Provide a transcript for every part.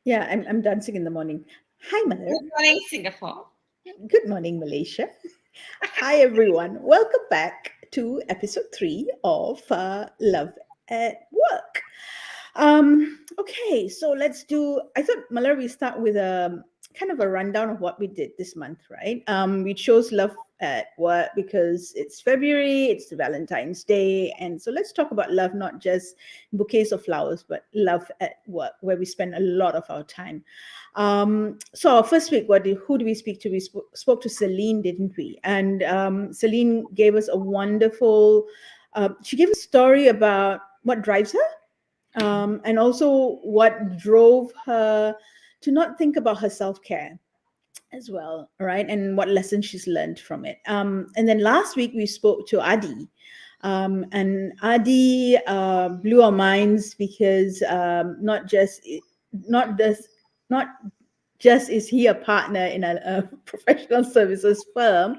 Yeah, I'm dancing in the morning. Hi, Mother. Good morning, Singapore. Good morning, Malaysia. Hi, everyone. Welcome back to episode 3 of Love at Work. Okay, so I thought, Mother, we start with a kind of a rundown of what we did this month, right? We chose Love at Work because it's February, it's Valentine's Day. And so let's talk about love, not just bouquets of flowers, but love at work, where we spend a lot of our time. So our first week, who do we speak to? We spoke to Celine, didn't we? And Celine gave us a wonderful, she gave a story about what drives her, and also what drove her to not think about her self-care as well, right? And what lessons she's learned from it. And then last week we spoke to Adi. And Adi blew our minds because not just is he a partner in a professional services firm,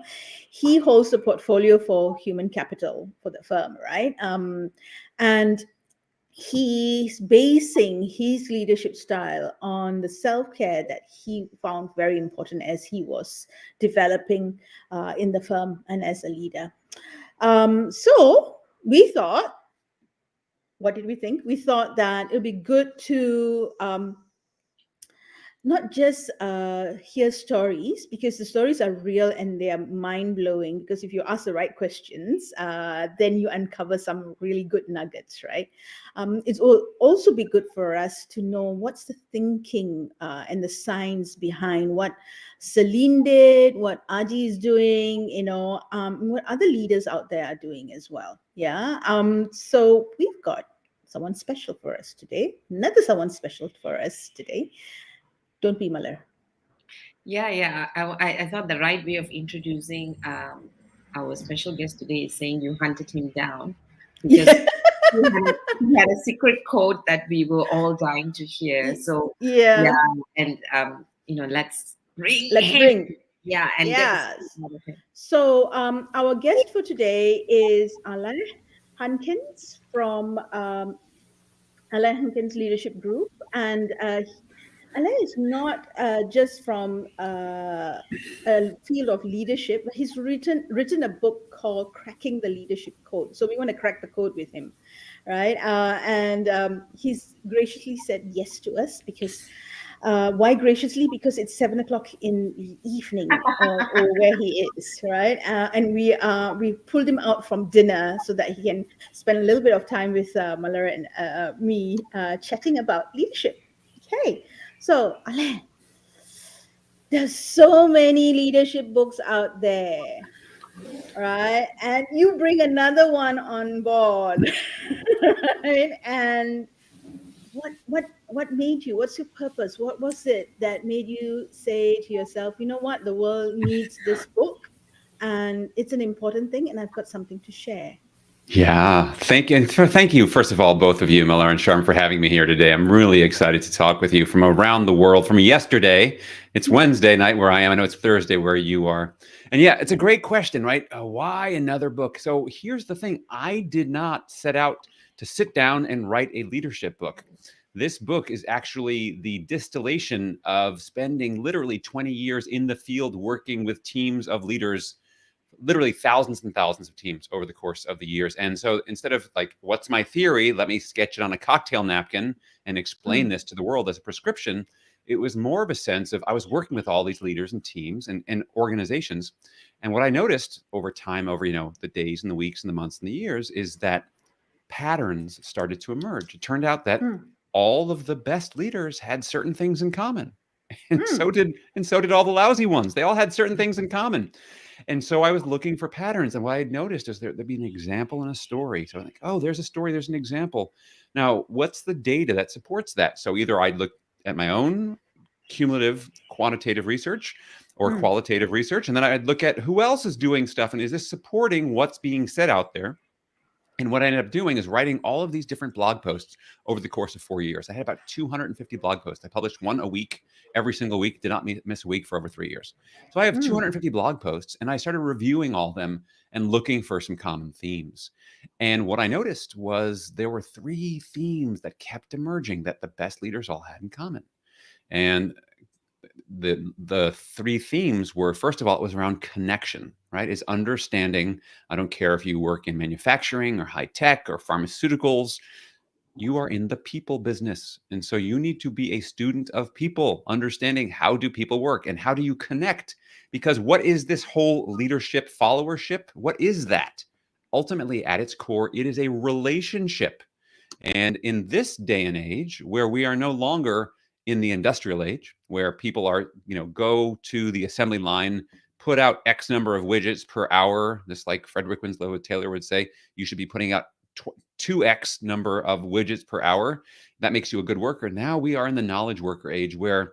he holds a portfolio for human capital for the firm, right? And he's basing his leadership style on the self-care that he found very important as he was developing in the firm and as a leader. So we thought, what did we think? We thought that it would be good to not just hear stories, because the stories are real and they are mind-blowing, because if you ask the right questions, then you uncover some really good nuggets, right? It's also be good for us to know what's the thinking and the science behind what Celine did, what Adi is doing, what other leaders out there are doing as well. Yeah. So we've got someone special for us today, another someone special for us today. Don't be Malar. Yeah. I thought the right way of introducing our special guest today is saying you hunted him down, because he had a secret code that we were all dying to hear. So Yeah. and let's bring Let's him. bring. Yeah, and Yes. get out of him. So our guest for today is Alain Hunkins from Alain Hunkins Leadership Group, and Alain is not just from a field of leadership. He's written a book called Cracking the Leadership Code. So we want to crack the code with him, right? And he's graciously said yes to us, because why graciously? Because it's 7:00 in the evening, or where he is, right? And we pulled him out from dinner so that he can spend a little bit of time with Malar and me chatting about leadership. Okay. So, Alain, there's so many leadership books out there, right? And you bring another one on board, right? And what made you? What's your purpose? What was it that made you say to yourself, you know what, the world needs this book, and it's an important thing, and I've got something to share. Yeah, thank you. And thank you, first of all, both of you, Malar and Sharm, for having me here today. I'm really excited to talk with you from around the world, from yesterday. It's Wednesday night where I am. I know it's Thursday where you are. And yeah, it's a great question, right? Why another book? So here's the thing. I did not set out to sit down and write a leadership book. This book is actually the distillation of spending literally 20 years in the field working with teams of leaders, literally thousands and thousands of teams over the course of the years. And so instead of like, what's my theory? Let me sketch it on a cocktail napkin and explain Mm, this to the world as a prescription. It was more of a sense of I was working with all these leaders and teams and organizations. And what I noticed over time, over, the days and the weeks and the months and the years, is that patterns started to emerge. It turned out that mm, all of the best leaders had certain things in common. And so mm, did all the lousy ones. They all had certain things in common. And so I was looking for patterns. And what I had noticed is there'd be an example and a story. So I'm like, oh, there's a story, there's an example. Now, what's the data that supports that? So either I'd look at my own cumulative quantitative research or mm, qualitative research, and then I'd look at who else is doing stuff and is this supporting what's being said out there? And what I ended up doing is writing all of these different blog posts over the course of 4 years. I had about 250 blog posts. I published one a week, every single week, did not miss a week for over 3 years. So I have mm, 250 blog posts, and I started reviewing all of them and looking for some common themes. And what I noticed was there were three themes that kept emerging that the best leaders all had in common. And the three themes were, first of all, it was around connection, right? Is understanding. I don't care if you work in manufacturing or high tech or pharmaceuticals, you are in the people business. And so you need to be a student of people, understanding how do people work and how do you connect? Because what is this whole leadership followership? What is that? Ultimately, at its core, it is a relationship. And in this day and age, where we are no longer in the industrial age, where people are, go to the assembly line, put out X number of widgets per hour, just like Frederick Winslow Taylor would say, you should be putting out 2X number of widgets per hour. That makes you a good worker. Now we are in the knowledge worker age where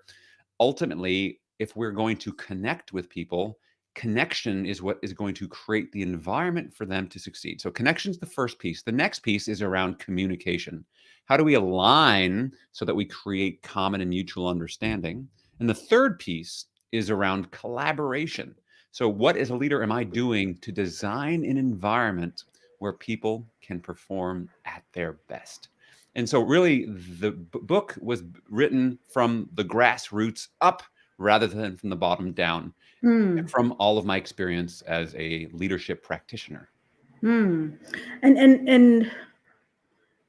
ultimately, if we're going to connect with people, connection is what is going to create the environment for them to succeed. So connection is the first piece. The next piece is around communication. How do we align so that we create common and mutual understanding? And the third piece is around collaboration. So what as a leader am I doing to design an environment where people can perform at their best? And so really the book was written from the grassroots up rather than from the bottom down, mm, from all of my experience as a leadership practitioner. mm. And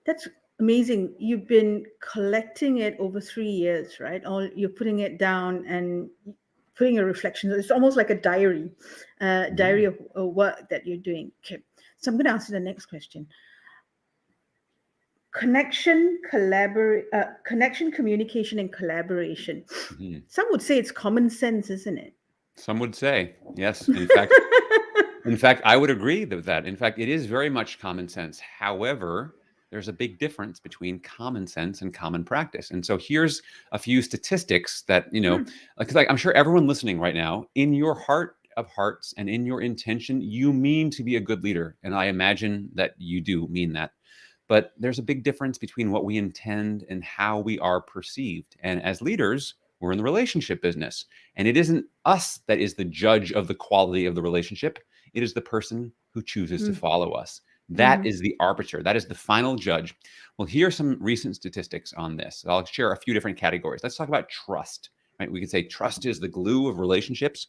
that's amazing. You've been collecting it over 3 years, right? All you're putting it down and putting a reflection. It's almost like a diary, Yeah. diary of work that you're doing. Okay. So I'm going to answer the next question. Connection, communication, and collaboration. Mhm. Some would say it's common sense, isn't it? Some would say, yes. In fact, I would agree with that. In fact, it is very much common sense. However, there's a big difference between common sense and common practice. And so here's a few statistics that, Mm, because I'm sure everyone listening right now, in your heart of hearts and in your intention, you mean to be a good leader. And I imagine that you do mean that. But there's a big difference between what we intend and how we are perceived. And as leaders, we're in the relationship business. And it isn't us that is the judge of the quality of the relationship. It is the person who chooses to mm, follow us. That mhm, is the arbiter. That is the final judge. Well, here are some recent statistics on this. I'll share a few different categories. Let's talk about trust. Right? We could say trust is the glue of relationships.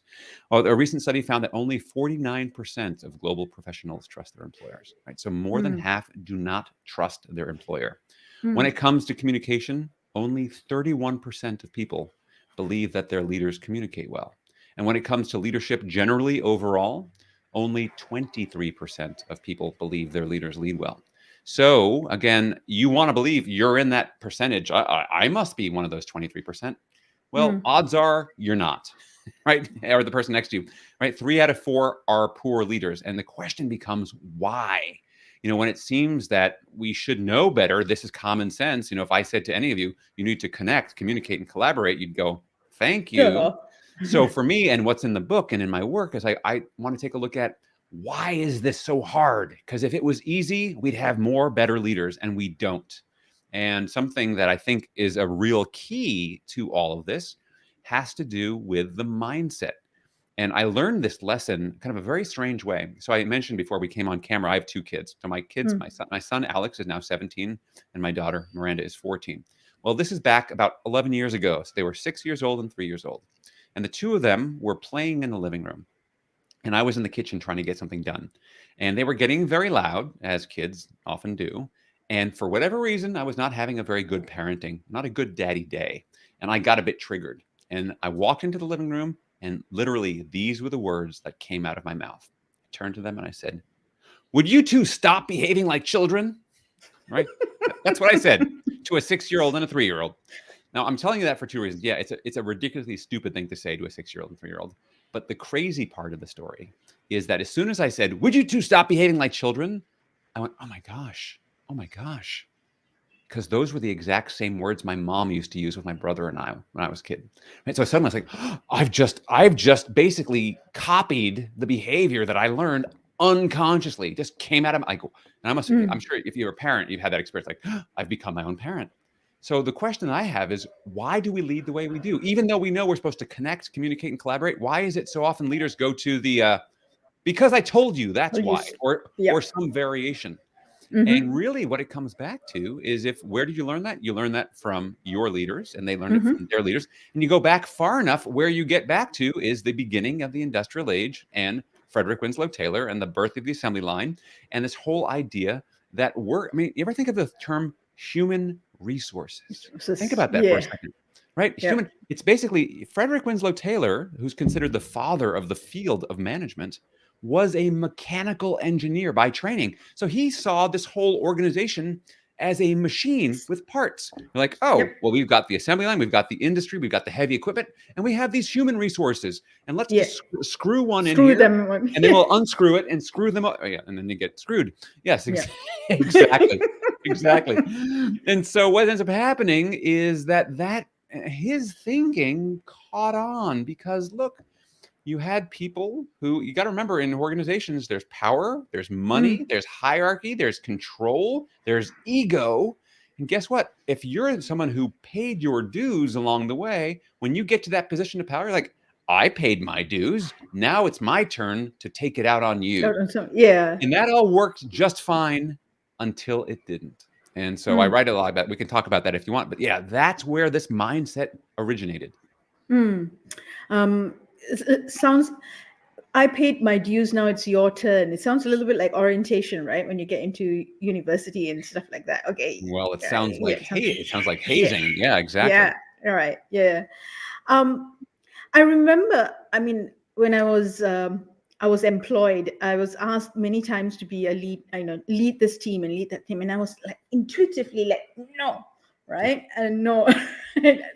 Well, a recent study found that only 49% of global professionals trust their employers. Right? So more than mm, half do not trust their employer. When mm, it comes to communication, only 31% of people believe that their leaders communicate well. And when it comes to leadership generally overall, only 23% of people believe their leaders lead well. So again, you want to believe you're in that percentage. I must be one of those 23%. Well, mm, odds are you're not, right? Or the person next to you, right? 3 out of 4 are poor leaders. And the question becomes why? When it seems that we should know better, this is common sense. If I said to any of you, you need to connect, communicate, and collaborate, you'd go, thank you. duh. So for me, and what's in the book and in my work is I want to take a look at, why is this so hard? Because if it was easy, we'd have more better leaders, and we don't. And something that I think is a real key to all of this has to do with the mindset. And I learned this lesson kind of a very strange way. So I mentioned before we came on camera, I have two kids. So my kids, my son Alex is now 17, and my daughter Miranda is 14. Well, this is back about 11 years ago. So they were 6 years old and 3 years old. And the two of them were playing in the living room. And I was in the kitchen trying to get something done. And they were getting very loud, as kids often do. And for whatever reason, I was not having a very good parenting, not a good daddy day. And I got a bit triggered. And I walked into the living room, and literally these were the words that came out of my mouth. I turned to them and I said, "Would you two stop behaving like children?" Right? That's what I said to a 6-year-old and a 3-year-old. Now, I'm telling you that for two reasons. Yeah, it's a ridiculously stupid thing to say to a 6-year-old and 3-year-old. But the crazy part of the story is that as soon as I said, "Would you two stop behaving like children?" I went, "Oh my gosh. Oh my gosh." Because those were the exact same words my mom used to use with my brother and I when I was a kid. And so suddenly I was like, oh, I've just basically copied the behavior that I learned unconsciously. It just came out of my, like, and I'm sure if you're a parent, you've had that experience, like, oh, I've become my own parent. So the question I have is, why do we lead the way we do? Even though we know we're supposed to connect, communicate, and collaborate, why is it so often leaders go to the, because I told you, that's why, or some variation? And really what it comes back to is, where did you learn that? You learn that from your leaders, and they learned it from their leaders. And you go back far enough, where you get back to is the beginning of the industrial age and Frederick Winslow Taylor and the birth of the assembly line. And this whole idea that you ever think of the term human resources? Think about that for a second, right? Yeah. It's basically Frederick Winslow Taylor, who's considered the father of the field of management, was a mechanical engineer by training. So he saw this whole organization as a machine with parts. You're like, oh, well, we've got the assembly line, we've got the industry, we've got the heavy equipment, and we have these human resources. And let's just screw one in here, and then we'll unscrew it and screw them up. Oh, yeah, and then you get screwed. Yes, exactly. Exactly. And so what ends up happening is that his thinking caught on, because look, you had people who, you got to remember, in organizations, there's power, there's money, there's hierarchy, there's control, there's ego. And guess what? If you're someone who paid your dues along the way, when you get to that position of power, you're like, I paid my dues. Now it's my turn to take it out on you. Yeah. And that all worked just fine until it didn't. And so I write a lot about it. We can talk about that if you want. But yeah, that's where this mindset originated. It sounds, I paid my dues, now it's your turn. It sounds a little bit like orientation, right? When you get into university and stuff like that. Okay. Well, it sounds like it sounds like hazing. Yeah, exactly. Yeah. All right. Yeah. I remember, I mean, when I was employed, I was asked many times to be a lead, lead this team and lead that team. And I was like intuitively like, no, right? And no,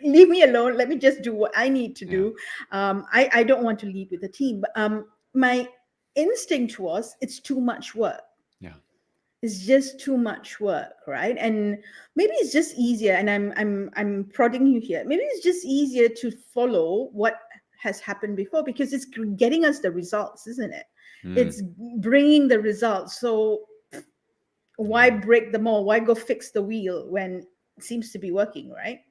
leave me alone. Let me just do what I need to do. I don't want to lead with the team. But my instinct was, it's too much work. Yeah. It's just too much work, right? And maybe it's just easier, and I'm prodding you here. Maybe it's just easier to follow what has happened before, because it's getting us the results, isn't it? It's bringing the results. So why break the mold? Why go fix the wheel when it seems to be working, right?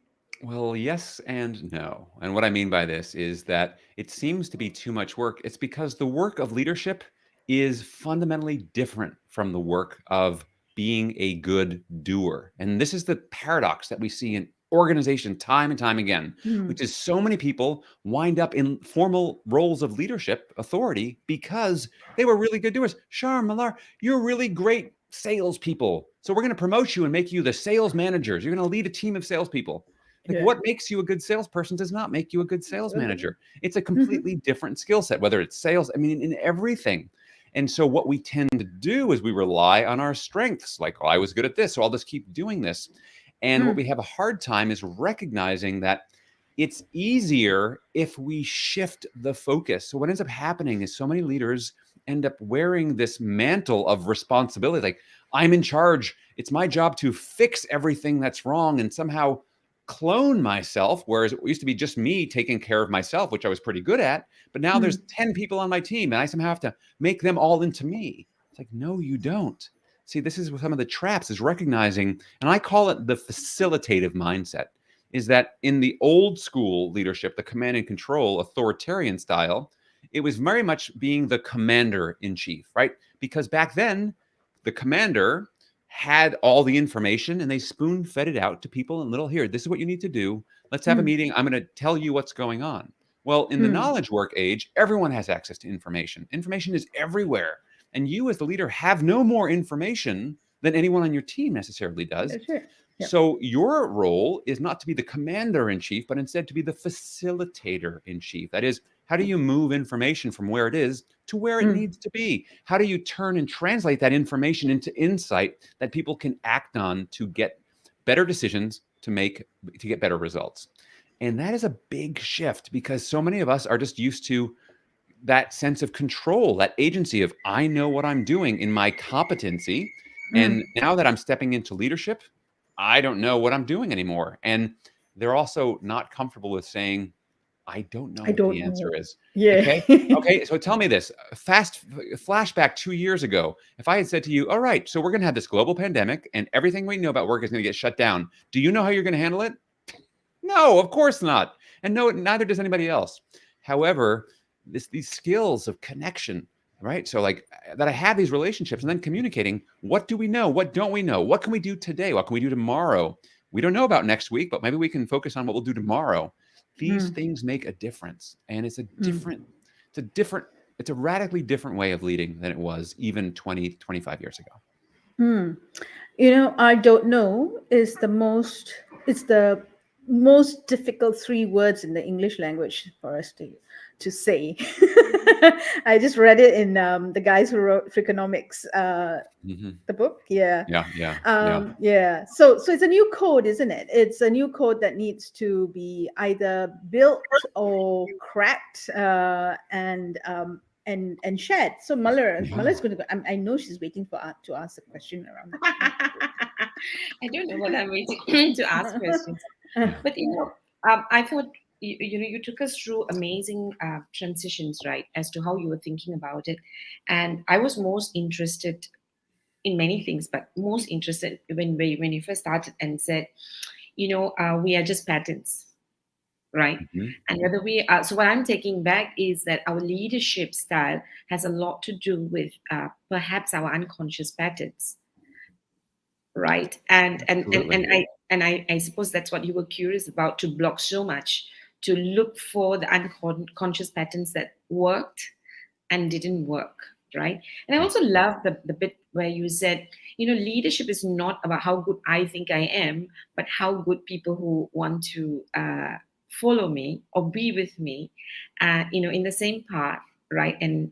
Well, yes and no. And what I mean by this is that it seems to be too much work. It's because the work of leadership is fundamentally different from the work of being a good doer. And this is the paradox that we see in organization time and time again, which is so many people wind up in formal roles of leadership authority because they were really good doers. Sharm, Malar, you're really great salespeople. So we're going to promote you and make you the sales managers. You're going to lead a team of salespeople. Like, what makes you a good salesperson does not make you a good sales manager. It's a completely different skill set, whether it's sales, I mean, in everything. And so what we tend to do is we rely on our strengths. Like, oh, I was good at this, so I'll just keep doing this. And what we have a hard time is recognizing that it's easier if we shift the focus. So what ends up happening is so many leaders end up wearing this mantle of responsibility. Like, I'm in charge. It's my job to fix everything that's wrong. And somehow clone myself, whereas it used to be just me taking care of myself, which I was pretty good at. But now there's 10 people on my team and I somehow have to make them all into me. It's like, no, you don't. See, this is some of the traps, is recognizing, and I call it the facilitative mindset, is that in the old school leadership, the command and control authoritarian style, it was very much being the commander in chief, right? Because back then, the commander had all the information and they spoon fed it out to people in little, here, this is what you need to do. Let's have a meeting. I'm going to tell you what's going on. Well, in the knowledge work age, everyone has access to information. Information is everywhere. And you as the leader have no more information than anyone on your team necessarily does. Sure. Yep. So your role is not to be the commander in chief, but instead to be the facilitator in chief. That is, how do you move information from where it is to where it needs to be? How do you turn and translate that information into insight that people can act on to get better decisions, to get better results? And that is a big shift, because so many of us are just used to that sense of control, that agency of, I know what I'm doing in my competency. And now that I'm stepping into leadership, I don't know what I'm doing anymore. And they're also not comfortable with saying, I don't know what the answer is. Yeah. Okay. So tell me this. Flashback 2 years ago. If I had said to you, all right, so we're going to have this global pandemic and everything we know about work is going to get shut down. Do you know how you're going to handle it? No, of course not. And no, neither does anybody else. However, these skills of connection, right? So like that I have these relationships and then communicating, what do we know? What don't we know? What can we do today? What can we do tomorrow? We don't know about next week, but maybe we can focus on what we'll do tomorrow. These things make a difference. And it's a radically different way of leading than it was even 20, 25 years ago. I don't know is it's the most difficult 3 words in the English language for us to say. I just read it in the guys who wrote Freakonomics, the book. Yeah. So it's a new code, isn't it? It's a new code that needs to be either built or cracked and shared. So Muller's going to go. I know she's waiting to ask a question around that. I don't know what I'm waiting to ask questions. But I thought you took us through amazing transitions, right, as to how you were thinking about it, and I was most interested in many things, but most interested when you first started and said, we are just patterns, right? And whether we are, so what I'm taking back is that our leadership style has a lot to do with perhaps our unconscious patterns, right? And I suppose that's what you were curious about, to block so much, to look for the unconscious patterns that worked and didn't work, right? And I also love the bit where you said, leadership is not about how good I think I am, but how good people who want to follow me or be with me, in the same path, right? And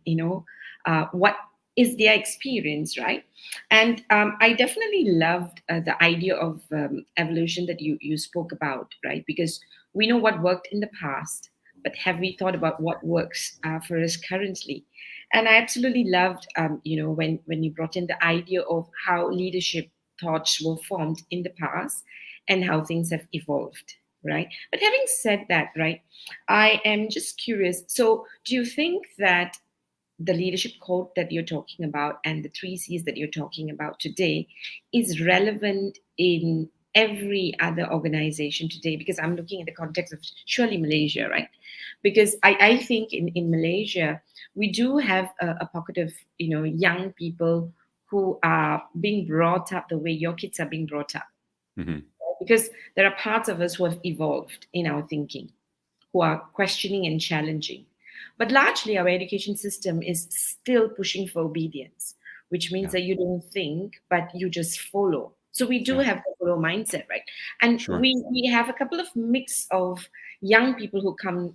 what is their experience, right? And I definitely loved the idea of evolution that you spoke about, right? Because we know what worked in the past, but have we thought about what works for us currently? And I absolutely loved, when you brought in the idea of how leadership thoughts were formed in the past and how things have evolved, right? But having said that, right, I am just curious. So do you think that the leadership code that you're talking about and the 3 C's that you're talking about today is relevant in every other organization today? Because I'm looking at the context of surely Malaysia, right? Because I think in Malaysia, we do have a pocket of, young people who are being brought up the way your kids are being brought up. Because there are parts of us who have evolved in our thinking, who are questioning and challenging. But largely, our education system is still pushing for obedience, which means that you don't think, but you just follow. So we do have the follow mindset, right? And we have a couple of mix of young people who come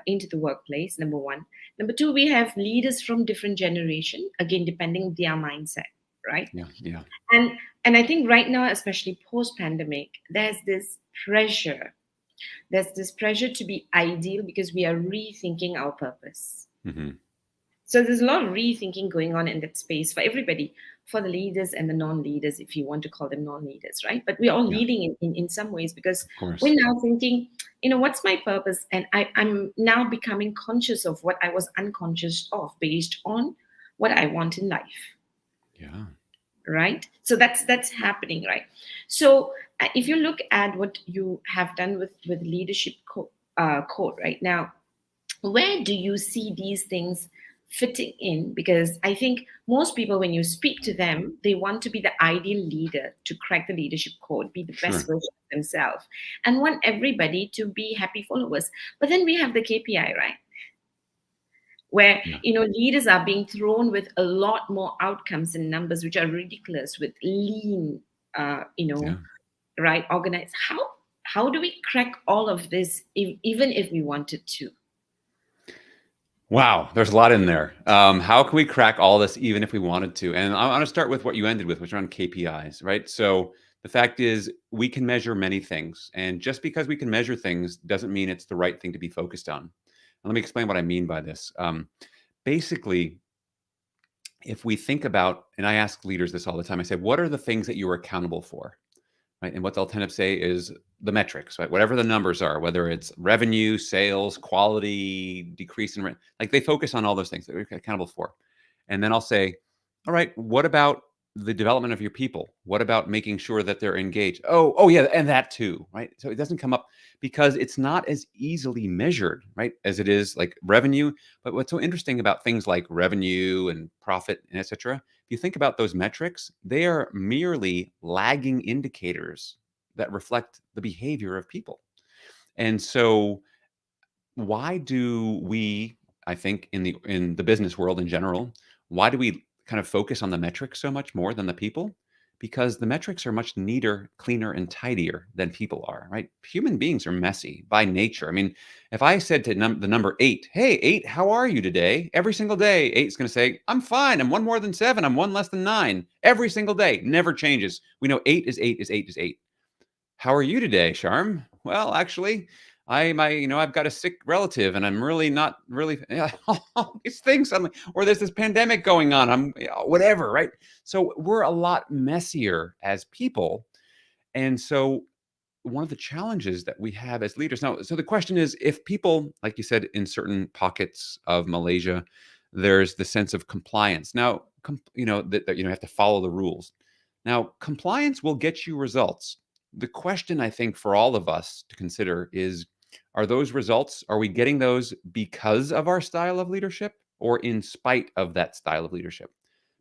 into the workplace, number one. Number two, we have leaders from different generation, again, depending on their mindset, right? Yeah. And I think right now, especially post-pandemic, there's this pressure. There's this pressure to be ideal because we are rethinking our purpose. So there's a lot of rethinking going on in that space for everybody, for the leaders and the non-leaders, if you want to call them non-leaders, right? But we're all Yeah, leading in some ways because of course. we're now thinking, what's my purpose? And I'm now becoming conscious of what I was unconscious of based on what I want in life, Yeah. right? So that's happening, right? So if you look at what you have done with leadership code right now, where do you see these things fitting in? Because I think most people, when you speak to them, they want to be the ideal leader to crack the leadership code, be the best Sure. version of themselves, and want everybody to be happy followers. But then we have the KPI, right? Where Yeah. leaders are being thrown with a lot more outcomes and numbers which are ridiculous with lean, uh, you Yeah. know, right, organized. How do we crack all of this, even if we wanted to? Wow, there's a lot in there. How can we crack all this even if we wanted to? And I want to start with what you ended with, which are on KPIs, right? So the fact is, we can measure many things. And just because we can measure things doesn't mean it's the right thing to be focused on. And let me explain what I mean by this. Basically, if we think about, and I ask leaders this all the time, I say, what are the things that you are accountable for? Right. And what they'll tend to say is the metrics, right? Whatever the numbers are, whether it's revenue, sales, quality, decrease in rent, like they focus on all those things that we're accountable for. And then I'll say, all right, what about the development of your people? What about making sure that they're engaged? Oh yeah, and that too, right? So it doesn't come up because it's not as easily measured, right, as it is like revenue. But what's so interesting about things like revenue and profit and etc., if you think about those metrics, they are merely lagging indicators that reflect the behavior of people. And so why do we, I think in the business world in general, why do we kind of focus on the metrics so much more than the people? Because the metrics are much neater, cleaner, and tidier than people are, right? Human beings are messy by nature. I mean, if I said to the number 8, hey, 8, how are you today? Every single day, 8 is going to say, I'm fine. I'm one more than 7. I'm one less than 9. Every single day, never changes. We know 8 is 8 is 8 is 8. How are you today, Sharm? Well, actually, I've got a sick relative and I'm really not really all these things suddenly, or there's this pandemic going on. I'm whatever, right? So we're a lot messier as people. And so one of the challenges that we have as leaders now, so the question is, if people, like you said, in certain pockets of Malaysia, there's the sense of compliance. Now, that you have to follow the rules. Now, compliance will get you results. The question I think for all of us to consider is, are those results, are we getting those because of our style of leadership or in spite of that style of leadership?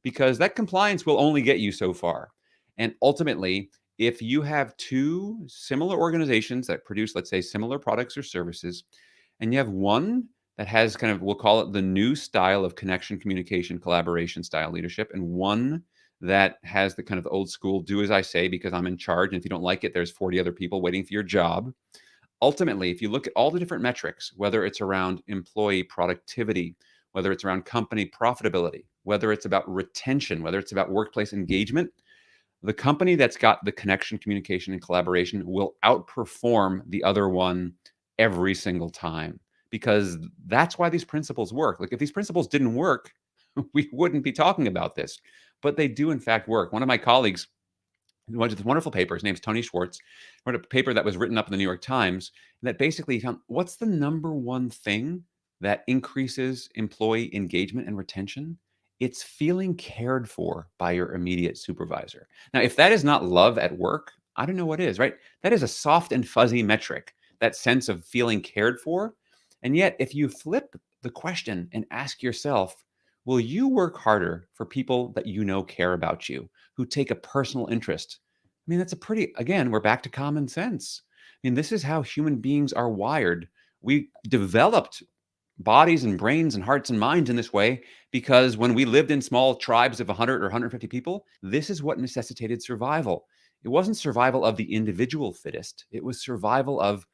Because that compliance will only get you so far. And ultimately, if you have two similar organizations that produce, let's say, similar products or services, and you have one that has kind of, we'll call it the new style of connection, communication, collaboration style leadership, and one that has the kind of old school do as I say because I'm in charge. And if you don't like it, there's 40 other people waiting for your job. Ultimately, if you look at all the different metrics, whether it's around employee productivity, whether it's around company profitability, whether it's about retention, whether it's about workplace engagement, the company that's got the connection, communication, and collaboration will outperform the other one every single time because that's why these principles work. Like if these principles didn't work, we wouldn't be talking about this, but they do in fact work. One of my colleagues wrote this wonderful paper. His name's Tony Schwartz. Wrote a paper that was written up in the New York Times that basically found what's the number one thing that increases employee engagement and retention? It's feeling cared for by your immediate supervisor. Now, if that is not love at work, I don't know what is, right? That is a soft and fuzzy metric, that sense of feeling cared for. And yet, if you flip the question and ask yourself, will you work harder for people that you know care about you, who take a personal interest? I mean, that's a pretty, again, we're back to common sense. I mean, this is how human beings are wired. We developed bodies and brains and hearts and minds in this way because when we lived in small tribes of 100 or 150 people, this is what necessitated survival. It wasn't survival of the individual fittest, it was survival of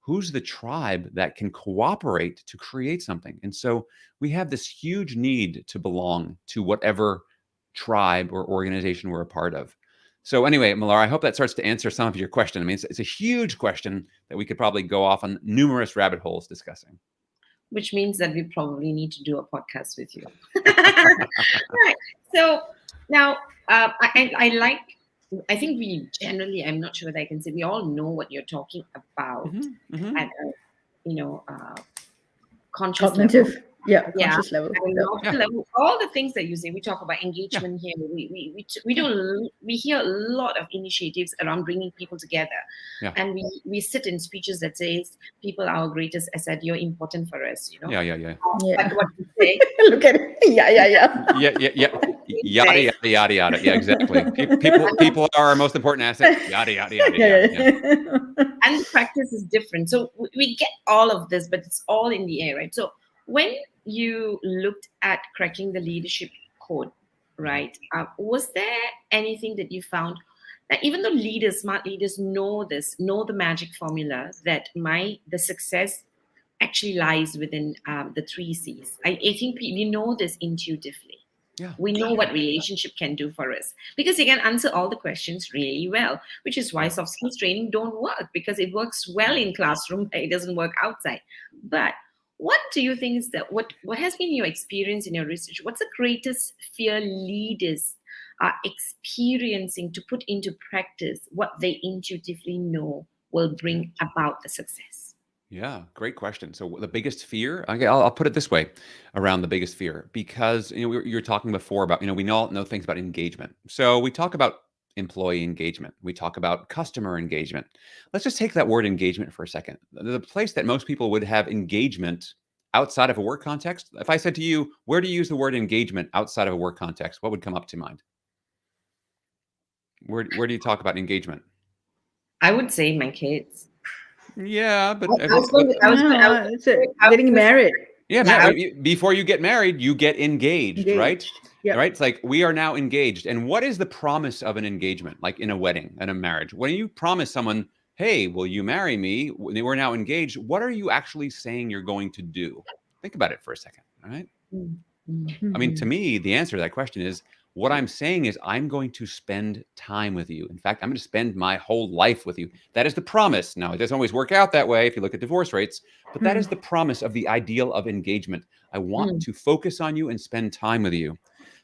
who's the tribe that can cooperate to create something. And so we have this huge need to belong to whatever tribe or organization we're a part of. So anyway, Malar, I hope that starts to answer some of your question. I mean, it's a huge question that we could probably go off on numerous rabbit holes discussing. which means that we probably need to do a podcast with you. Right. So now, I like. I think we generally. I'm not sure that I can say we all know what you're talking about Hmm. Hmm. at a, you know, conscious level. Cognitive, yeah, Yeah, conscious level. at a Yeah. Yeah. logical level, all the things that you say, we talk about Yeah. engagement here. We Yeah. we hear a lot of initiatives around bringing people together, Yeah. and we sit in speeches that says people are our greatest asset. You're important for us, you know. Yeah. Yeah. Yeah. But Yeah. what we say, Look at it. Yeah, yeah, yeah. Yeah. Yeah. Yeah. we Yada say, yada yada yada. Yeah, exactly. People are our most important asset. Yada yada yada Yeah, yada. Yeah. yeah. and the practice is different. So we get all of this, but it's all in the air, right? So when you looked at cracking the leadership code, right, was there anything that you found that even though leaders, smart leaders, know this, know the magic formula that the success actually lies within the three C's? I think we know this intuitively. Yeah. We know what relationship can do for us because you can answer all the questions really well, which is why Yeah. soft skills training don't work, because it works well in classroom, it doesn't work outside. But what do you think is that what has been your experience in your research? What's the greatest fear leaders are experiencing to put into practice what they intuitively know will Yeah. bring about the success? Yeah, great question. So the biggest fear, okay, I'll put it this way around the biggest fear, because you were talking before about, we all know things about engagement. So we talk about employee engagement. We talk about customer engagement. Let's just take that word engagement for a second. The place that most people would have engagement outside of a work context. If I said to you, where do you use the word engagement outside of a work context? What would come up to mind? Where do you talk about engagement? I would say my kids. Yeah, but I was going to, I was going, I was No, going it's to say, I was getting going to married, say, yeah, yeah, before you get married, you get engaged, right? engaged. Yeah. Right? It's like we are now engaged. And what is the promise of an engagement, like in a wedding and a marriage? When you promise someone, hey, will you marry me? We're now engaged. What are you actually saying you're going to do? Think about it for a second. All right. mm, mm, I mean, to Mhm. me, the answer to that question is what I'm saying is I'm going to spend time with you. In fact, I'm going to spend my whole life with you. That is the promise. Now, it doesn't always work out that way if you look at divorce rates, but that is Mm. the promise of the ideal of engagement. I want mm. to focus on you and spend time with you.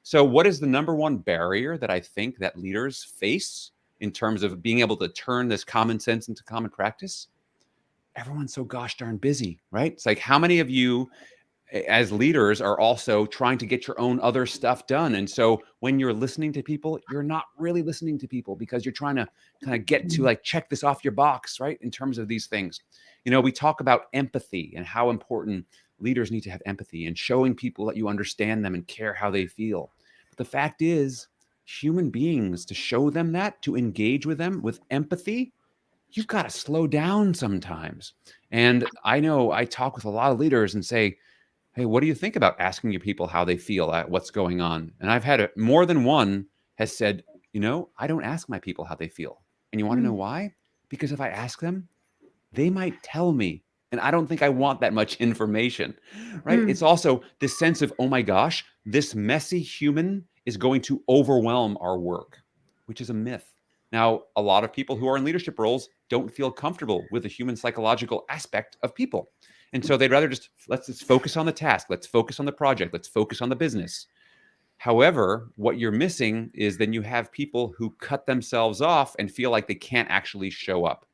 So, what is the number one barrier that I think that leaders face in terms of being able to turn this common sense into common practice? Everyone's so gosh darn busy, right? It's like how many of you as leaders are also trying to get your own other stuff done. And so when you're listening to people, you're not really listening to people because you're trying to kind of get to like check this off your box, right? In terms of these things. We talk about empathy and how important leaders need to have empathy and showing people that you understand them and care how they feel. But the fact is, human beings, to show them that, to engage with them with empathy, you've got to slow down sometimes. And I know I talk with a lot of leaders and say, hey, what do you think about asking your people how they feel at what's going on? And I've had more than one has said, I don't ask my people how they feel. And you want to know Mm. why? Because if I ask them, they might tell me. And I don't think I want that much information, right? It's Mm. also this sense of, oh my gosh, this messy human is going to overwhelm our work, which is a myth. Now, a lot of people who are in leadership roles don't feel comfortable with the human psychological aspect of people. And so they'd rather let's just focus on the task. Let's focus on the project. Let's focus on the business. However, what you're missing is then you have people who cut themselves off and feel like they can't actually show up.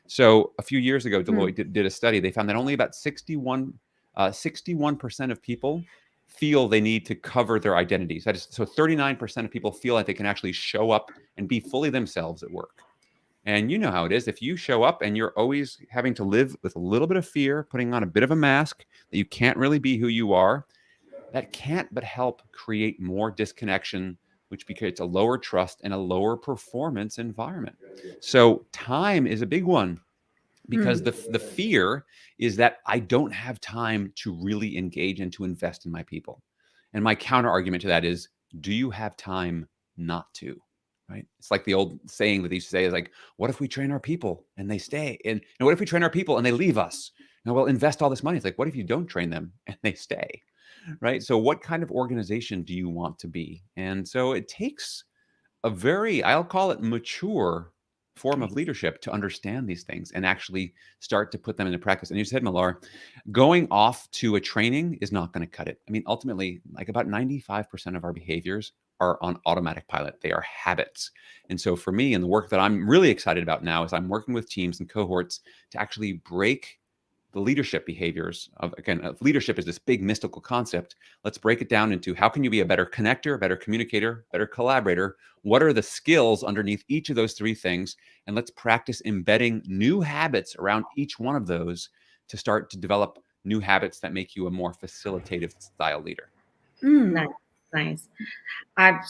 So a few years ago, Mm. Deloitte did a study. They found that only about 61% of people feel they need to cover their identities. That is, so 39% of people feel like they can actually show up and be fully themselves at work. And you know how it is. If you show up and you're always having to live with a little bit of fear, putting on a bit of a mask that you can't really be who you are, that can't but help create more disconnection, which creates a lower trust and a lower performance environment. So time is a big one because Mm. the fear is that I don't have time to really engage and to invest in my people. And my counter argument to that is, do you have time not to? Right? It's like the old saying that they used to say is like, what if we train our people and they stay? And what if we train our people and they leave us? Well, invest all this money. It's like, what if you don't train them and they stay? Right? So what kind of organization do you want to be? And so it takes a very, I'll call it mature form of leadership to understand these things and actually start to put them into practice. And you said, Malar, going off to a training is not going to cut it. I mean, ultimately, like about 95% of our behaviors are on automatic pilot. They are habits. And so for me, and the work that I'm really excited about now is I'm working with teams and cohorts to actually break the leadership behaviors of, again, leadership is this big mystical concept. Let's break it down into how can you be a better connector, better communicator, better collaborator? What are the skills underneath each of those three things? And let's practice embedding new habits around each one of those to start to develop new habits that make you a more facilitative style leader. Nice, nice.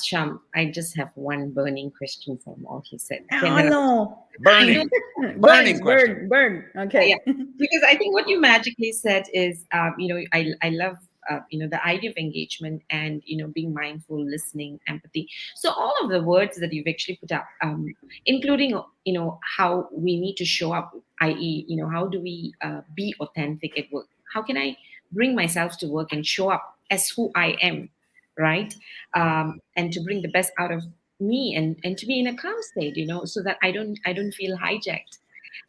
Sham, I just have one burning question from all he said. Oh Then no. Burning, burn, burning question. burn. Okay. yeah, because I think what you magically said is, I love, the idea of engagement and, being mindful, listening, empathy. So all of the words that you've actually put up, including, how we need to show up, i.e., how do we be authentic at work? How can I bring myself to work and show up as who I am, right? And to bring the best out of me and to be in a calm state, so that I don't feel hijacked.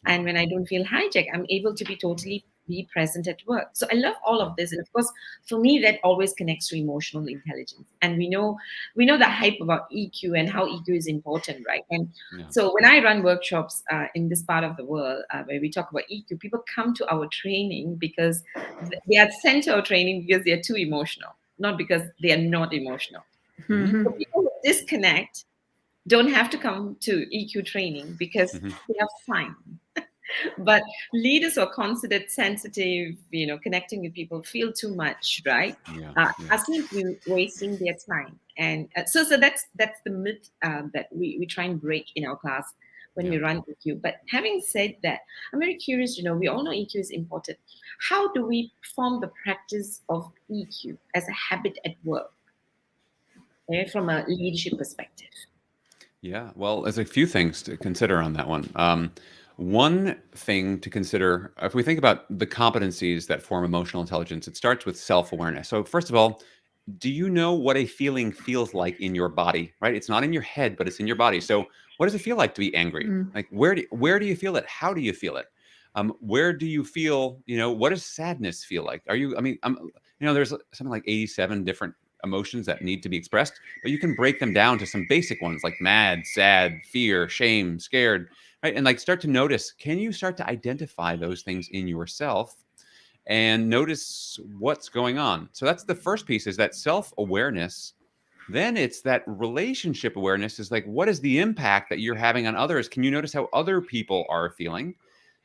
And when I don't feel hijacked, I'm able to be present at work. So I love all of this. And of course, for me, that always connects to emotional intelligence. And we know the hype about EQ and how EQ is important, right? And Yeah. so when I run workshops in this part of the world where we talk about EQ, people come to our training because they are sent to our training because they are too emotional, not because they are not emotional. Mhm. So people who disconnect don't have to come to EQ training because Mhm. they are fine. But leaders who are considered sensitive, connecting with people feel too much, right? Yeah. Are seen to be wasting their time. And so that's the myth that we try and break in our class when we Yeah. run EQ. But having said that, I'm very curious, we all know EQ is important. How do we form the practice of EQ as a habit at work, from a leadership perspective? Yeah, well, there's a few things to consider on that one. One thing to consider, if we think about the competencies that form emotional intelligence, it starts with self-awareness. So, first of all, do you know what a feeling feels like in your body? Right? It's not in your head, but it's in your body. So, what does it feel like to be angry? Mm. Like, where do you feel it? How do you feel it? Where do you feel? What does sadness feel like? Are you? I mean, there's something like 87 different emotions that need to be expressed, but you can break them down to some basic ones like mad, sad, fear, shame, scared, right? And like start to notice, can you start to identify those things in yourself and notice what's going on? So that's the first piece, is that self-awareness. Then it's that relationship awareness, is like, what is the impact that you're having on others? Can you notice how other people are feeling?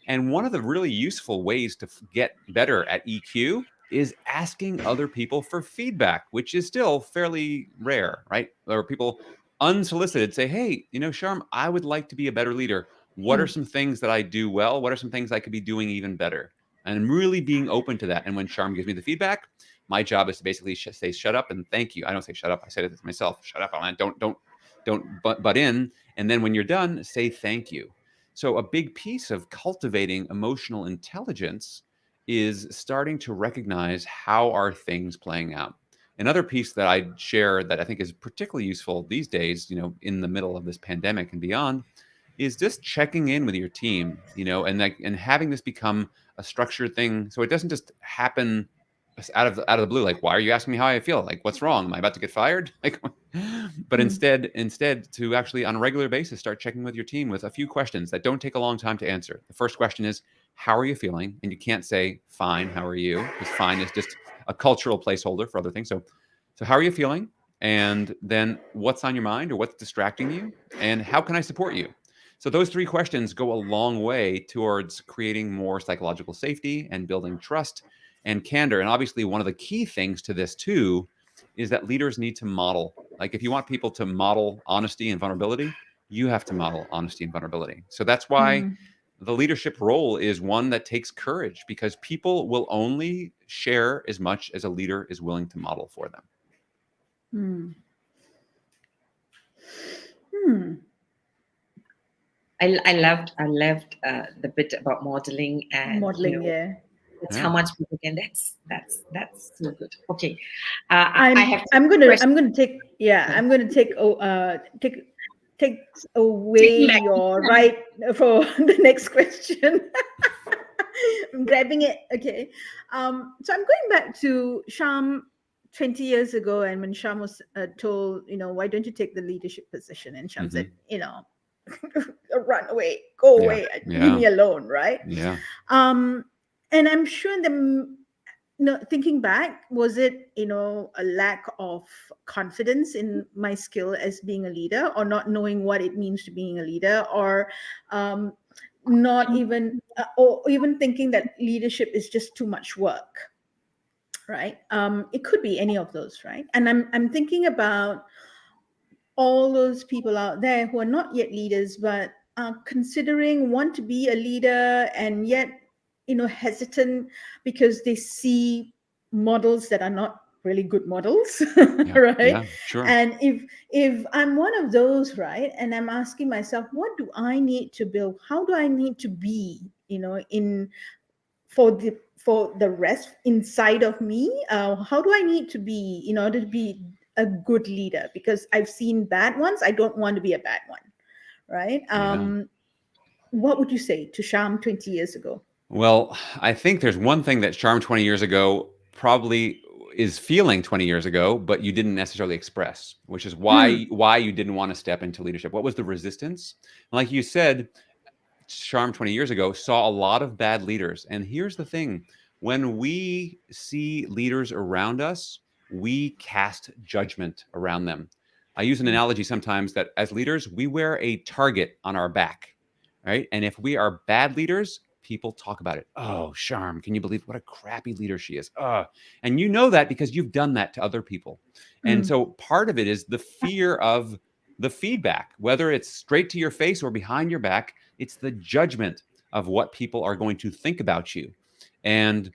And one of the really useful ways to get better at EQ is asking other people for feedback, which is still fairly rare, right? Or people unsolicited say, hey, Sharm, I would like to be a better leader. What are Mm. some things that I do well? What are some things I could be doing even better? And really being open to that. And when Sharm gives me the feedback, my job is to basically say, shut up and thank you. I don't say shut up. I said it to myself. Shut up, Alain. Don't butt in. And then when you're done, say thank you. So a big piece of cultivating emotional intelligence is starting to recognize how are things playing out. Another piece that I'd share that I think is particularly useful these days, in the middle of this pandemic and beyond, is just checking in with your team, and having this become a structured thing, so it doesn't just happen out of the blue. Like, why are you asking me how I feel? Like, what's wrong? Am I about to get fired? Like, but Mm. instead to actually on a regular basis start checking with your team with a few questions that don't take a long time to answer. The first question is, how are you feeling? And you can't say fine, how are you? Because fine is just a cultural placeholder for other things. So how are you feeling? And then what's on your mind, or what's distracting you? And how can I support you? So those three questions go a long way towards creating more psychological safety and building trust and candor. And obviously, one of the key things to this too is that leaders need to model. Like, if you want people to model honesty and vulnerability, you have to model honesty and vulnerability. So that's why Mm. the leadership role is one that takes courage, because people will only share as much as a leader is willing to model for them. Mm. Hmm. I loved the bit about modeling, and Modeling, yeah. that's how Yeah. much people can. That's so good. Okay, I I'm have I'm two gonna questions. I'm gonna take, yeah, I'm gonna take takes Taking away back. your right for the next question. I'm grabbing it. Okay. So I'm going back to Sham 20 years ago, and when Sham was told, why don't you take the leadership position? And Sham said, Hmm. run away, go Yeah. away, leave Yeah. me alone, right? Yeah. Um, and I'm sure no, thinking back, was it, a lack of confidence in my skill as being a leader, or not knowing what it means to being a leader, or um, not even, or even thinking that leadership is just too much work, right? It could be any of those, right? And I'm thinking about all those people out there who are not yet leaders but are considering want to be a leader, and yet hesitant because they see models that are not really good models. Yeah. Right? Yeah. Sure. And if I'm one of those, right, and I'm asking myself, what do I need to build, how do I need to be, in for the rest inside of me, how do I need to be in order to be a good leader? Because I've seen bad ones, I don't want to be a bad one, right? Yeah. What would you say to Sham 20 years ago? Well, I think there's one thing that Charm 20 years ago probably is feeling 20 years ago, but you didn't necessarily express, which is Mm, why you didn't want to step into leadership. What was the resistance? And like you said, Charm 20 years ago saw a lot of bad leaders. And here's the thing, when we see leaders around us, we cast judgment around them. I use an mm, analogy sometimes that as leaders, we wear a target on our back, right? And if we are bad leaders, people talk about it. Oh, Charm, can you believe what a crappy leader she is? And you know that because you've done that to other people. And mm, so part of it is the fear of the feedback, whether it's straight to your face or behind your back. It's the judgment of what people are going to think about you. And,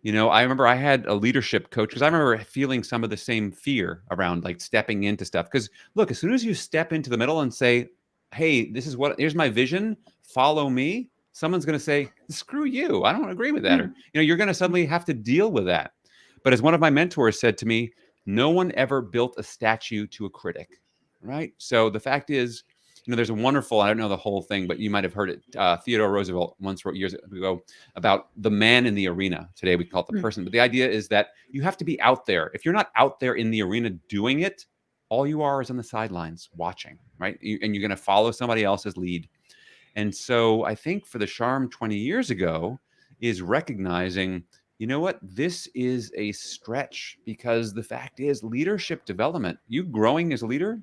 I remember I had a leadership coach because I remember feeling some of the same fear around like stepping into stuff. Because look, as soon as you step into the middle and say, hey, here's my vision, follow me, someone's going to say, screw you. I don't agree with that. Or, mm, you're going to suddenly have to deal with that. But as one of my mentors said to me, no one ever built a statue to a critic, right? So the fact is, there's a wonderful, I don't know the whole thing, but you might have heard it. Theodore Roosevelt once wrote years ago about the man in the arena. Today we call it the mm, person. But the idea is that you have to be out there. If you're not out there in the arena doing it, all you are is on the sidelines watching, right? And you're going to follow somebody else's lead. And so I think for the Charm 20 years ago is recognizing, you know what, this is a stretch because the fact is leadership development, you growing as a leader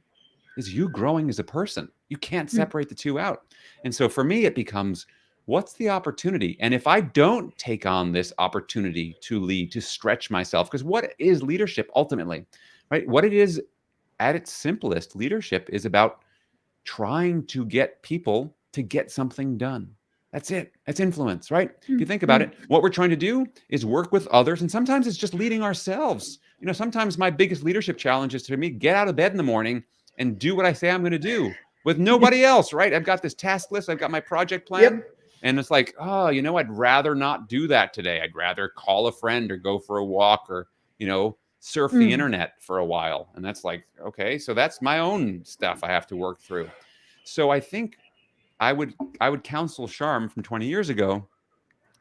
is you growing as a person. You can't mm, separate the two out. And so for me, it becomes what's the opportunity? And if I don't take on this opportunity to lead, to stretch myself, because what is leadership ultimately, right? What it is at its simplest, leadership is about trying to get people to get something done. That's it. That's influence, right? If you mm, think about mm, it, what we're trying to do is work with others. And sometimes it's just leading ourselves. Sometimes my biggest leadership challenge is to me get out of bed in the morning and do what I say I'm going to do with nobody else, right? I've got this task list, I've got my project yep. plan. And it's like, oh, I'd rather not do that today. I'd rather call a friend or go for a walk or, surf the Mm, internet for a while. And that's like, okay, so that's my own stuff I have to work through. So I think I would I would counsel Charm from 20 years ago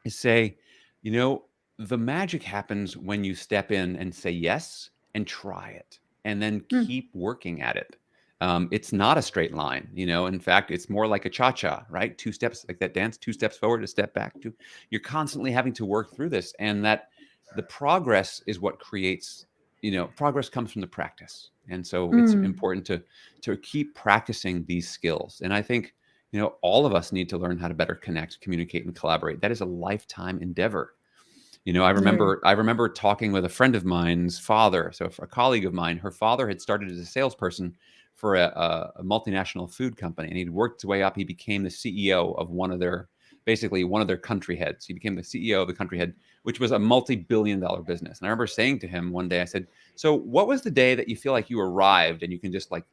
is say, you know, the magic happens when you step in and say yes and try it and then mm, keep working at it. It's not a straight line, In fact, it's more like a cha-cha, right? Two steps, like that dance, two steps forward, a step back. You're constantly having to work through this, and that the progress is what creates. Progress comes from the practice, and so it's mm, important to keep practicing these skills. And I think all of us need to learn how to better connect, communicate, and collaborate. That is a lifetime endeavor. I yeah. remember talking with a friend of mine's father. So a colleague of mine, her father had started as a salesperson for a multinational food company, and he'd worked his way up. He became the CEO of basically one of their country heads. He became the CEO of the country head, which was a multi-billion-dollar business. And I remember saying to him one day, I said, "So, what was the day that you feel like you arrived and you can just like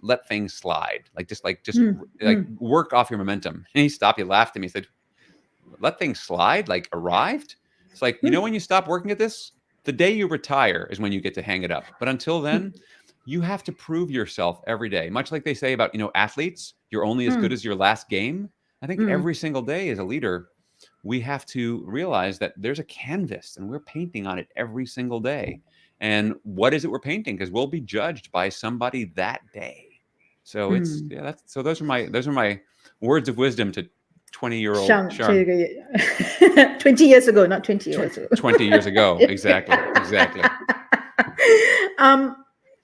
let things slide, Mm, like mm, work off your momentum?" And he stopped. He laughed at me. He said, "Let things slide, like arrived." It's like, mm, when you stop working at this, the day you retire is when you get to hang it up. But until mm, then, you have to prove yourself every day. Much like they say about, athletes, you're only as good Mm, as your last game. I think mm, every single day as a leader, we have to realize that there's a canvas and we're painting on it every single day. And what is it we're painting? Because we'll be judged by somebody that day. So it's mm. yeah, that's so those are my words of wisdom to 20-year-old Sham, Sharm 20 years ago, not 20 years ago. 20 years ago. Exactly. Exactly. um,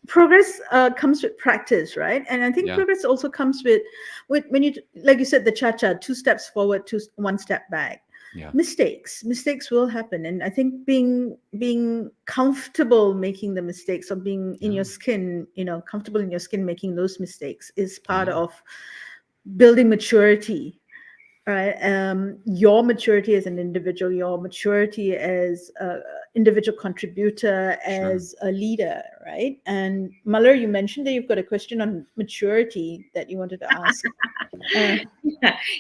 Progress comes with practice, right? And I think Yeah. progress also comes with when you, like you said, the cha-cha, two steps forward, one step back. Yeah. Mistakes will happen, and I think being comfortable making the mistakes, or being in Yeah. your skin, comfortable in your skin making those mistakes, is part Yeah. of building maturity, right? Your maturity as an individual, your maturity as a individual contributor, Sure. as a leader, right? And Malar, you mentioned that you've got a question on maturity that you wanted to ask.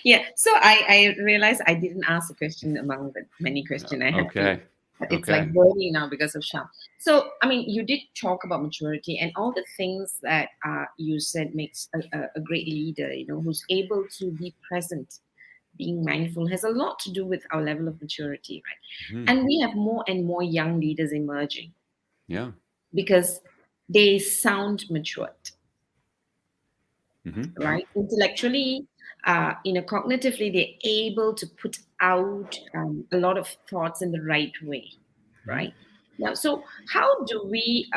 Yeah. So I realized I didn't ask a question among the many questions I had for you. Okay. But it's Okay. like burning now because of Sham. So, I mean, you did talk about maturity and all the things that you said makes a great leader, who's able to be present, being mindful, has a lot to do with our level of maturity, right? Mhm. And we have more and more young leaders emerging Yeah. because they sound matured, Hmm. right? Intellectually, cognitively, they're able to put out a lot of thoughts in the right way, Hmm. right? Now, so how do we,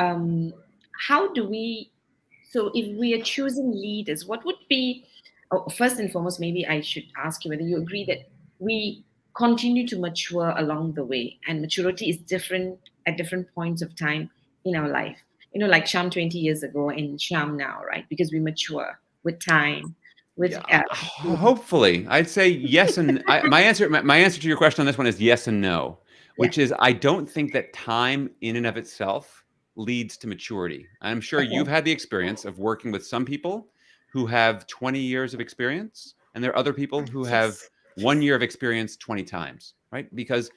so if we are choosing leaders, what would be, oh, first and foremost, maybe I should ask you whether you agree that we continue to mature along the way, and maturity is different at different points of time in our life. Like Sham 20 years ago and Sham now, right? Because we mature with time, with Yeah. Hopefully, I'd say yes, and my answer to your question on this one is yes and no, yeah. which is I don't think that time in and of itself leads to maturity. I'm sure you've Okay. had the experience of working with some people who have 20 years of experience, and there are other people who have Yes. 1 year of experience 20 times, right? Because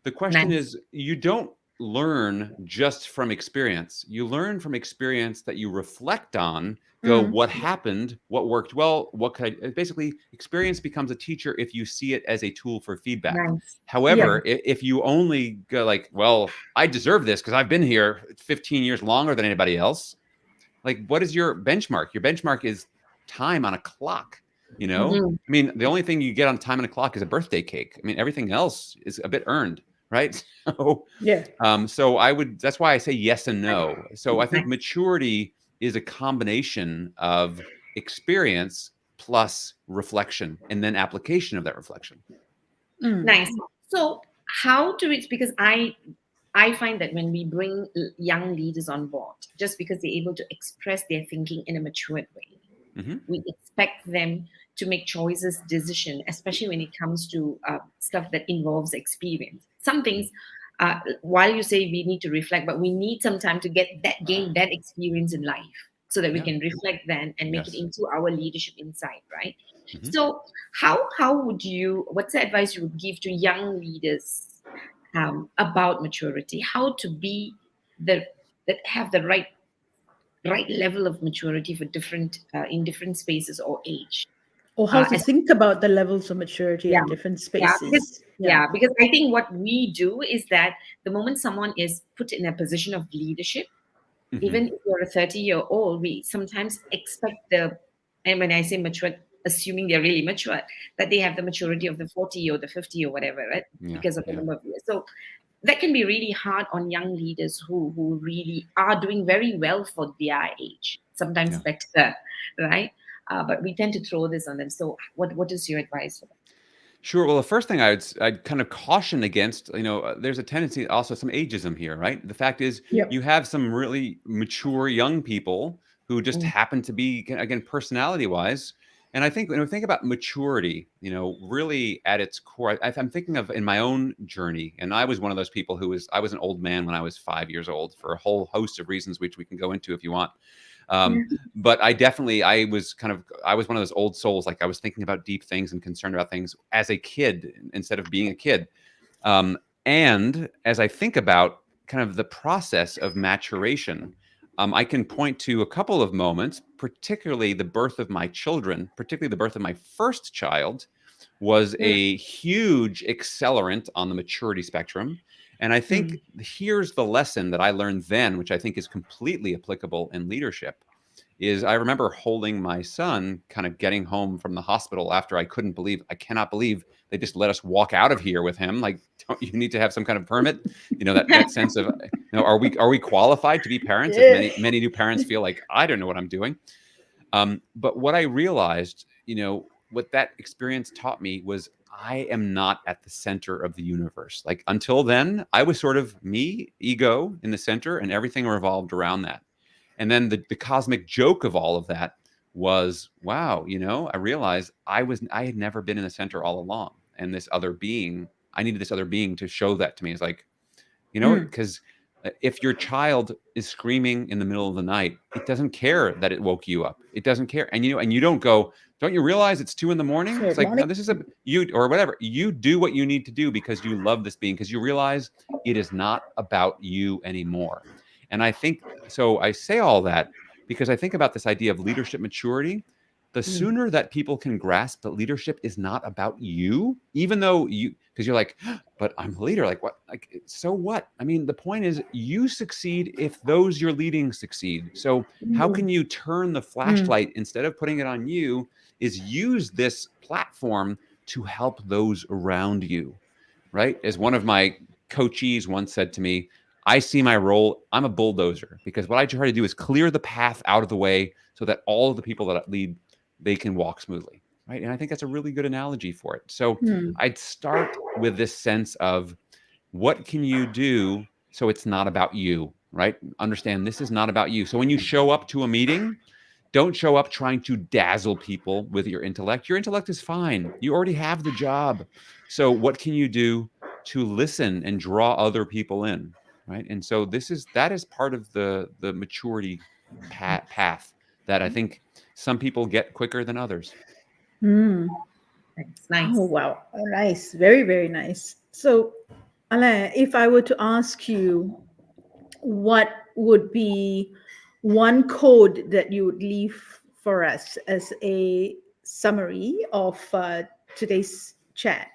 the question Nice. is, you don't learn just from experience. You learn from experience that you reflect on, go, Mm, what happened? What worked well? What could I basically experience becomes a teacher if you see it as a tool for feedback. Nice. yeah. However, if you only go like, well, I deserve this because I've been here 15 years longer than anybody else, like, what is your benchmark? Your benchmark is time on a clock, you know? Hmm. I mean, the only thing you get on time on a clock is a birthday cake. I mean, everything else is a bit earned, right? So, Yeah. that's why I say yes and no. So I think Nice. maturity is a combination of experience plus reflection and then application of that reflection. Mm, Nice. So how do we, because I find that when we bring young leaders on board, just because they're able to express their thinking in a matured way, Hmm. we expect them to make choices, decision, especially when it comes to stuff that involves experience. Some things, while you say we need to reflect, but we need some time to gain that experience in life, so that we Yeah. can reflect then and make it Yes. into our leadership insight, right? Hmm. So how would you? What's the advice you would give to young leaders about maturity? How to be the that have the right level of maturity for different in different spaces or age. or how to As, think about the levels of maturity yeah, at different yeah, because spaces. Yeah. I think what we do is that the moment someone is put in a position of leadership, Hmm. even if you're a 30-year-old, we sometimes expect and when I say mature, assuming they're really mature, that they have the maturity of the 40 or the 50 or whatever, right? Yeah. Because of the Yeah. number of years. So that can be really hard on young leaders who really are doing very well for their age, sometimes Yeah. better, right? But we tend to throw this on them. So what is your advice for them? Sure. Well, the first thing I'd kind of caution against, there's a tendency, also some ageism here, right? The fact is, Yep. you have some really mature young people who just Mm, happen to be, again, personality wise. And I think when we think about maturity, really at its core, I'm thinking of in my own journey, and I was one of those people I was an old man when I was 5 years old for a whole host of reasons, which we can go into if you want. Yeah. But I was one of those old souls. Like, I was thinking about deep things and concerned about things as a kid instead of being a kid. And as I think about kind of the process of maturation, I can point to a couple of moments, particularly the birth of my children, particularly the birth of my first child, was Mm, a huge accelerant on the maturity spectrum. And I think mm, here's the lesson that I learned then, which I think is completely applicable in leadership, is I remember holding my son, kind of getting home from the hospital after I cannot believe they just let us walk out of here with him. Like, don't you need to have some kind of permit? That sense of, are we qualified to be parents? As yeah. many new parents feel like, I don't know what I'm doing. But what I realized, what that experience taught me was I am not at the center of the universe. Like until then, I was sort of me, ego in the center, and everything revolved around that. And then the cosmic joke of all of that was, wow, I realized I had never been in the center all along. And this other being, I needed this other being to show that to me. It's like, Mm, because if your child is screaming in the middle of the night, it doesn't care that it woke you up. It doesn't care. And you don't go, don't you realize it's 2 a.m? It's good like, morning. no, this is you or whatever. You do what you need to do because you love this being, because you realize it is not about you anymore. And I think so. I say all that because I think about this idea of leadership maturity. The Mm, sooner that people can grasp that leadership is not about you, even though because you're like, but I'm a leader. Like what? Like so what? I mean, the point is you succeed if those you're leading succeed. So how mm, can you turn the mm, flashlight instead of putting it on you? Is use this platform to help those around you, right? As one of my coachees once said to me, I see my role, I'm a bulldozer, because what I try to do is clear the path out of the way so that all of the people that I lead, they can walk smoothly, right? And I think that's a really good analogy for it. So mm, I'd start with this sense of what can you do so it's not about you, right? Understand this is not about you. So when you show up to a meeting, don't show up trying to dazzle people with your intellect. Your intellect is fine. You already have the job. So what can you do to listen and draw other people in, right? And so that is part of the maturity path that I think some people get quicker than others. mm. Thanks. Oh, Nice. wow. Oh, nice. Very, very nice. So, Alain, if I were to ask you, what would be one code that you would leave for us as a summary of today's chat?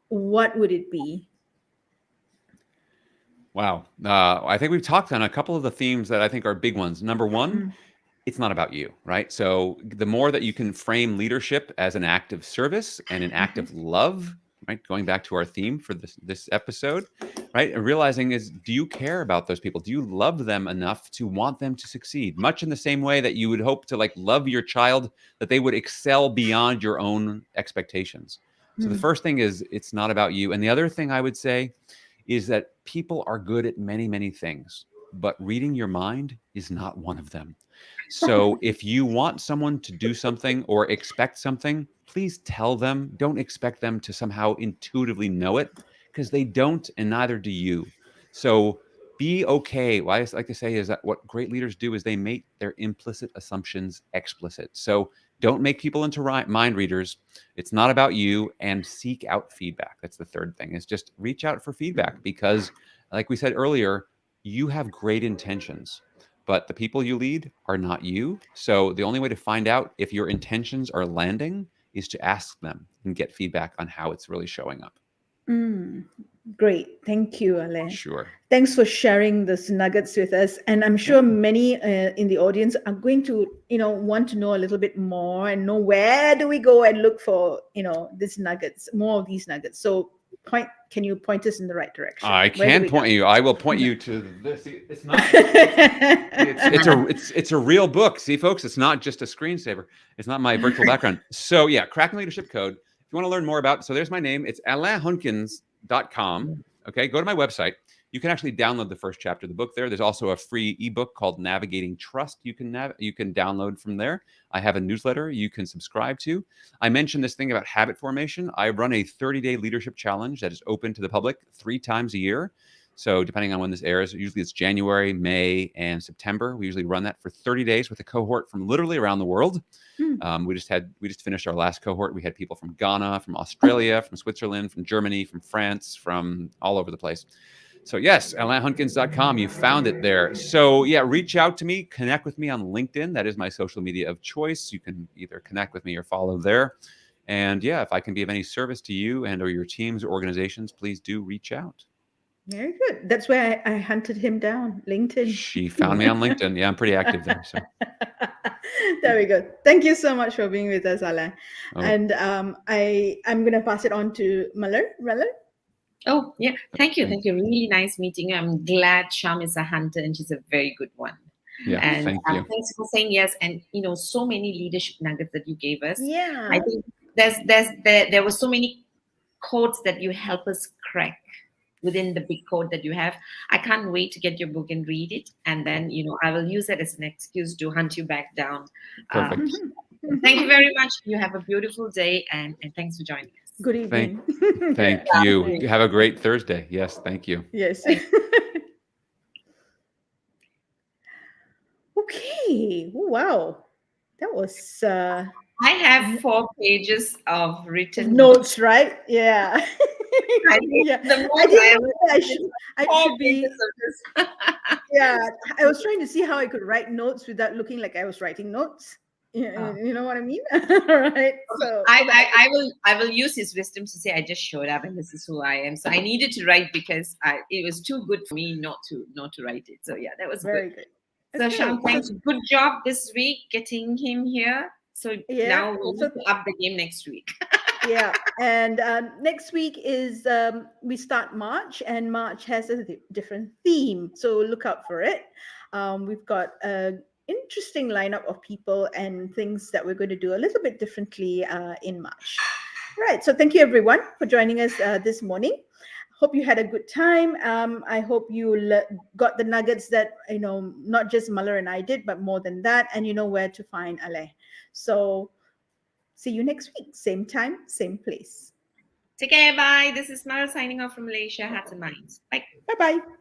What would it be? Wow. I think we've talked on a couple of the themes that I think are big ones. Number one, Mm, it's not about you, right? So the more that you can frame leadership as an act of service and an act mhm, of love, right? Going back to our theme for this episode, right? And realizing is, do you care about those people? Do you love them enough to want them to succeed? Much in the same way that you would hope to like love your child, that they would excel beyond your own expectations. So the mm. first thing is it's not about you. And the other thing I would say is that people are good at many, many things, but reading your mind is not one of them. So if you want someone to do something or expect something, please tell them. Don't expect them to somehow intuitively know it, because they don't, and neither do you. So be okay. What I like to say is that what great leaders do is they make their implicit assumptions explicit. So don't make people into mind readers. It's not about you, and seek out feedback. That's the third thing, is just reach out for feedback, because like we said earlier, you have great intentions, but the people you lead are not you. So the only way to find out if your intentions are landing is to ask them and get feedback on how it's really showing up. Mm, great. Thank you, Alain. Sure. Thanks for sharing these nuggets with us. And I'm Yeah. sure many in the audience are going to, want to know a little bit more and know where do we go and look for, these nuggets, more of these nuggets. So can you point us in the right direction? I Where do can we go? point you. I will point you to this. It's not. It's a real book. See, folks, it's not just a screensaver. It's not my virtual background. So yeah, Cracking Leadership Code. If you want to learn more about, so there's my name. It's alainhunkins.com. Okay, go to my website. You can actually download the first chapter of the book there. There's also a free ebook called Navigating Trust. You can download from there. I have a newsletter you can subscribe to. I mentioned this thing about habit formation. I run a 30-day leadership challenge that is open to the public 3 times a year. So depending on when this airs, usually it's January, May, and September. We usually run that for 30 days with a cohort from literally around the world. Mm. We just finished our last cohort. We had people from Ghana, from Australia, from Switzerland, from Germany, from France, from all over the place. So yes, AlainHunkins.com. You found it there. So yeah, reach out to me, connect with me on LinkedIn. That is my social media of choice. You can either connect with me or follow there. And yeah, if I can be of any service to you and or your teams or organizations, please do reach out. Very good. That's where I hunted him down, LinkedIn. She found me on LinkedIn. Yeah, I'm pretty active there. So There we go. Thank you so much for being with us, Alain. oh, And I'm going to pass it on to Malar. Malar? Oh, yeah. Thank you. thank Thank you. Really nice meeting you. I'm glad Sham is a hunter and she's a very good one. yeah, And thank you. thanks for saying yes. And, so many leadership nuggets that you gave us. Yeah. I think there were so many codes that you help us crack within the big code that you have. I can't wait to get your book and read it. And then, I will use it as an excuse to hunt you back down. Perfect. Thank you very much. You have a beautiful day and thanks for joining us. Good evening. Thank you. Have a great Thursday. Yes, thank you. Yes. Okay. Oh, wow. That was I have 4 pages of written notes, right? Yeah. I think Yeah. the I most didn't know I I should be. pages of this. Yeah. I was trying to see how I could write notes without looking like I was writing notes. Oh. You know what I mean? Right. So I will use his wisdom to say I just showed up and this is who I am. So I needed to write because it was too good for me not to write it. So yeah, that was very good. good. So Okay. Sham, thanks. Good job this week getting him here. So Yeah. now we need to up the game next week. Yeah. And next week is we start March, and March has a different theme. So look out for it. We've got an interesting lineup of people and things that we're going to do a little bit differently in March. Right. So thank you, everyone, for joining us this morning. Hope you had a good time. I hope you got the nuggets that, not just Malar and I did, but more than that. And you know where to find Alain. So see you next week. Same time, same place. Take care. Bye. This is Mara signing off from Malaysia. Hearts and minds. Bye. Bye-bye.